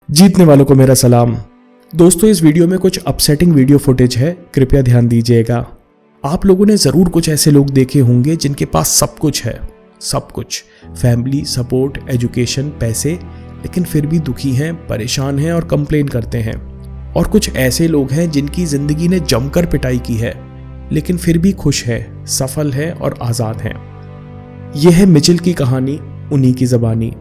जीतने वालों को मेरा सलाम। दोस्तों, इस वीडियो में कुछ अपसेटिंग वीडियो फुटेज है, कृपया ध्यान दीजिएगा। आप लोगों ने ज़रूर कुछ ऐसे लोग देखे होंगे जिनके पास सब कुछ है, सब कुछ, फैमिली, सपोर्ट, एजुकेशन, पैसे, लेकिन फिर भी दुखी हैं, परेशान हैं और कंप्लेन करते हैं। और कुछ ऐसे लोग हैं जिनकी ज़िंदगी ने जमकर पिटाई की है, लेकिन फिर भी खुश है, सफल है और आज़ाद हैं। यह है मिचेल की कहानी, उन्हीं की ज़बानी।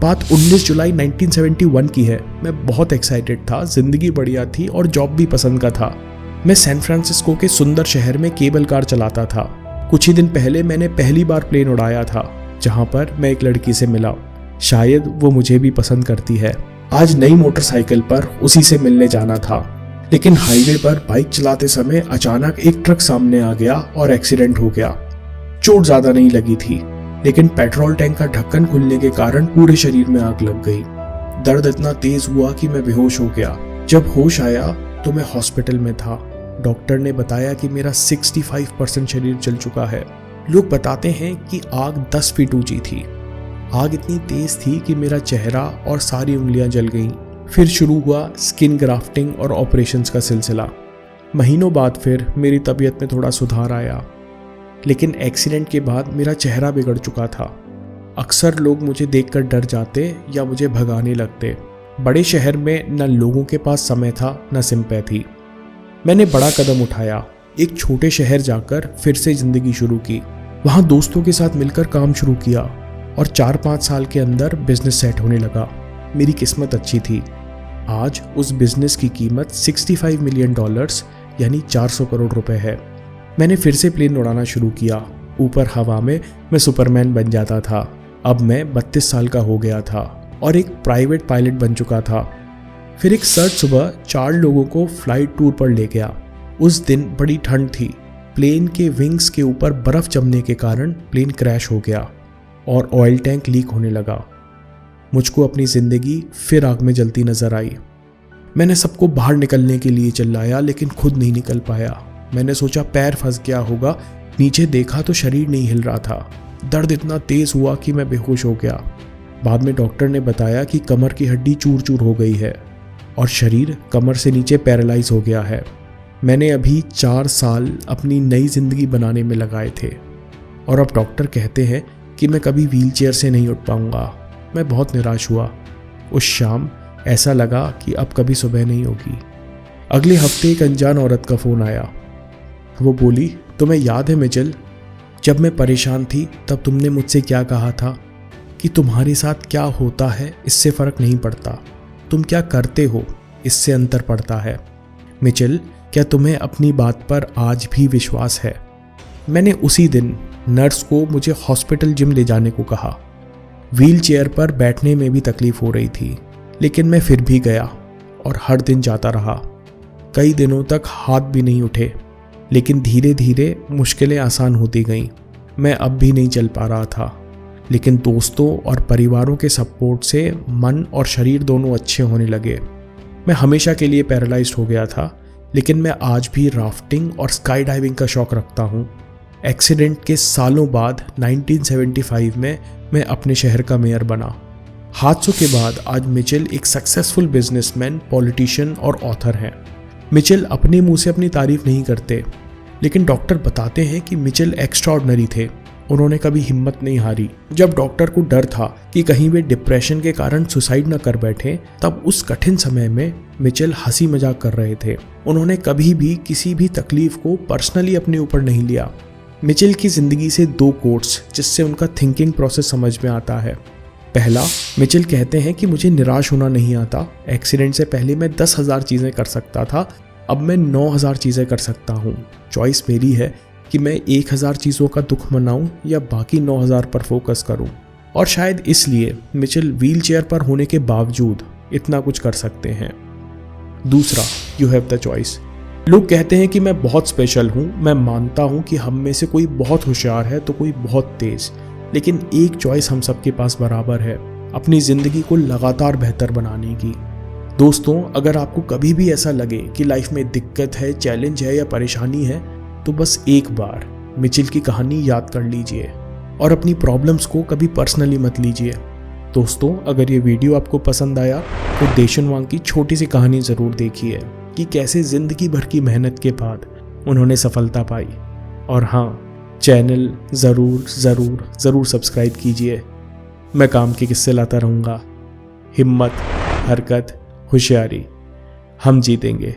बात 19 जुलाई 1971 की है। मैं बहुत एक्साइटेड था, जिंदगी बढ़िया थी और जॉब भी पसंद का था। मैं सैन फ्रांसिस्को के सुंदर शहर में केबल कार चलाता था। कुछ ही दिन पहले मैंने पहली बार प्लेन उड़ाया था, जहां पर मैं एक लड़की से मिला। शायद वो मुझे भी पसंद करती है। आज नई मोटरसाइकिल पर उसी से मिलने जाना था, लेकिन हाईवे पर बाइक चलाते समय अचानक एक ट्रक सामने आ गया और एक्सीडेंट हो गया। चोट ज्यादा नहीं लगी थी, लेकिन पेट्रोल टैंक का ढक्कन खुलने के कारण पूरे शरीर में आग लग गई। दर्द इतना तेज हुआ कि मैं बेहोश हो गया। जब होश आया तो मैं हॉस्पिटल में था। डॉक्टर ने बताया कि मेरा 65% शरीर जल चुका है। लोग बताते हैं कि आग 10 फीट ऊंची थी। आग इतनी तेज थी कि मेरा चेहरा और सारी उंगलियां जल गईं। फिर शुरू हुआ स्किन ग्राफ्टिंग और ऑपरेशंस का सिलसिला। महीनों बाद फिर मेरी तबीयत में थोड़ा सुधार आया, लेकिन एक्सीडेंट के बाद मेरा चेहरा बिगड़ चुका था। अक्सर लोग मुझे देखकर डर जाते या मुझे भगाने लगते। बड़े शहर में न लोगों के पास समय था न सिंपैथी। मैंने बड़ा कदम उठाया, एक छोटे शहर जाकर फिर से जिंदगी शुरू की। वहाँ दोस्तों के साथ मिलकर काम शुरू किया और 4-5 साल के अंदर बिजनेस सेट होने लगा। मेरी किस्मत अच्छी थी। आज उस बिजनेस की कीमत $65 मिलियन यानी 400 करोड़ रुपए है। मैंने फिर से प्लेन उड़ाना शुरू किया। ऊपर हवा में मैं सुपरमैन बन जाता था। अब मैं 32 साल का हो गया था और एक प्राइवेट पायलट बन चुका था। फिर एक सर्द सुबह 4 लोगों को फ्लाइट टूर पर ले गया। उस दिन बड़ी ठंड थी। प्लेन के विंग्स के ऊपर बर्फ जमने के कारण प्लेन क्रैश हो गया और ऑयल टैंक लीक होने लगा। मुझको अपनी जिंदगी फिर आग में जलती नजर आई। मैंने सबको बाहर निकलने के लिए चिल्लाया, लेकिन खुद नहीं निकल पाया। मैंने सोचा पैर फंस गया होगा। नीचे देखा तो शरीर नहीं हिल रहा था। दर्द इतना तेज हुआ कि मैं बेहोश हो गया। बाद में डॉक्टर ने बताया कि कमर की हड्डी चूर चूर हो गई है और शरीर कमर से नीचे पैरालाइज हो गया है। मैंने अभी 4 साल अपनी नई जिंदगी बनाने में लगाए थे और अब डॉक्टर कहते हैं कि मैं कभी व्हीलचेयर से नहीं उठ पाऊंगा। मैं बहुत निराश हुआ। उस शाम ऐसा लगा कि अब कभी सुबह नहीं होगी। अगले हफ्ते एक अनजान औरत का फ़ोन आया। वो बोली, तुम्हें याद है मिचेल, जब मैं परेशान थी तब तुमने मुझसे क्या कहा था कि तुम्हारे साथ क्या होता है इससे फ़र्क नहीं पड़ता, तुम क्या करते हो इससे अंतर पड़ता है। मिचेल, क्या तुम्हें अपनी बात पर आज भी विश्वास है? मैंने उसी दिन नर्स को मुझे हॉस्पिटल जिम ले जाने को कहा। व्हील चेयर पर बैठने में भी तकलीफ हो रही थी, लेकिन मैं फिर भी गया और हर दिन जाता रहा। कई दिनों तक हाथ भी नहीं उठे, लेकिन धीरे धीरे मुश्किलें आसान होती गईं। मैं अब भी नहीं चल पा रहा था, लेकिन दोस्तों और परिवारों के सपोर्ट से मन और शरीर दोनों अच्छे होने लगे। मैं हमेशा के लिए पैरालाइज्ड हो गया था, लेकिन मैं आज भी राफ्टिंग और स्काई डाइविंग का शौक रखता हूँ। एक्सीडेंट के सालों बाद 1975 में मैं अपने शहर का मेयर बना। हादसों के बाद आज मिचेल एक सक्सेसफुल बिजनेसमैन, पॉलिटिशियन और ऑथर हैं। मिचेल अपने मुंह से अपनी तारीफ नहीं करते, लेकिन डॉक्टर बताते हैं कि मिचेल एक्स्ट्राऑर्डिनरी थे। उन्होंने कभी हिम्मत नहीं हारी। जब डॉक्टर को डर था कि कहीं वे डिप्रेशन के कारण सुसाइड न कर बैठे, तब उस कठिन समय में मिचेल हंसी मजाक कर रहे थे। उन्होंने कभी भी किसी भी तकलीफ को पर्सनली अपने ऊपर नहीं लिया। मिचेल की जिंदगी से 2 कोट्स जिससे उनका थिंकिंग प्रोसेस समझ में आता है। पहला, मिचेल कहते हैं कि मुझे निराश होना नहीं आता। एक्सीडेंट से पहले मैं 10,000 चीज़ें कर सकता था, अब मैं 9,000 चीज़ें कर सकता हूँ। चॉइस मेरी है कि मैं 1,000 चीज़ों का दुख मनाऊँ या बाकी 9,000 पर फोकस करूँ। और शायद इसलिए मिचेल व्हील चेयर पर होने के बावजूद इतना कुछ कर सकते हैं। दूसरा, यू हैव द चॉइस। लोग कहते हैं कि मैं बहुत स्पेशल हूँ। मैं मानता हूँ कि हम में से कोई बहुत होशियार है तो कोई बहुत तेज, लेकिन एक चॉइस हम सबके पास बराबर है, अपनी ज़िंदगी को लगातार बेहतर बनाने की। दोस्तों, अगर आपको कभी भी ऐसा लगे कि लाइफ में दिक्कत है, चैलेंज है या परेशानी है, तो बस एक बार मिचेल की कहानी याद कर लीजिए और अपनी प्रॉब्लम्स को कभी पर्सनली मत लीजिए। दोस्तों, अगर ये वीडियो आपको पसंद आया तो देशन वांग की छोटी सी कहानी ज़रूर देखिए कि कैसे ज़िंदगी भर की मेहनत के बाद उन्होंने सफलता पाई। और हाँ, चैनल ज़रूर सब्सक्राइब कीजिए। मैं काम के किस्से लाता रहूँगा। हिम्मत, हरकत, होशियारी, हम जीतेंगे।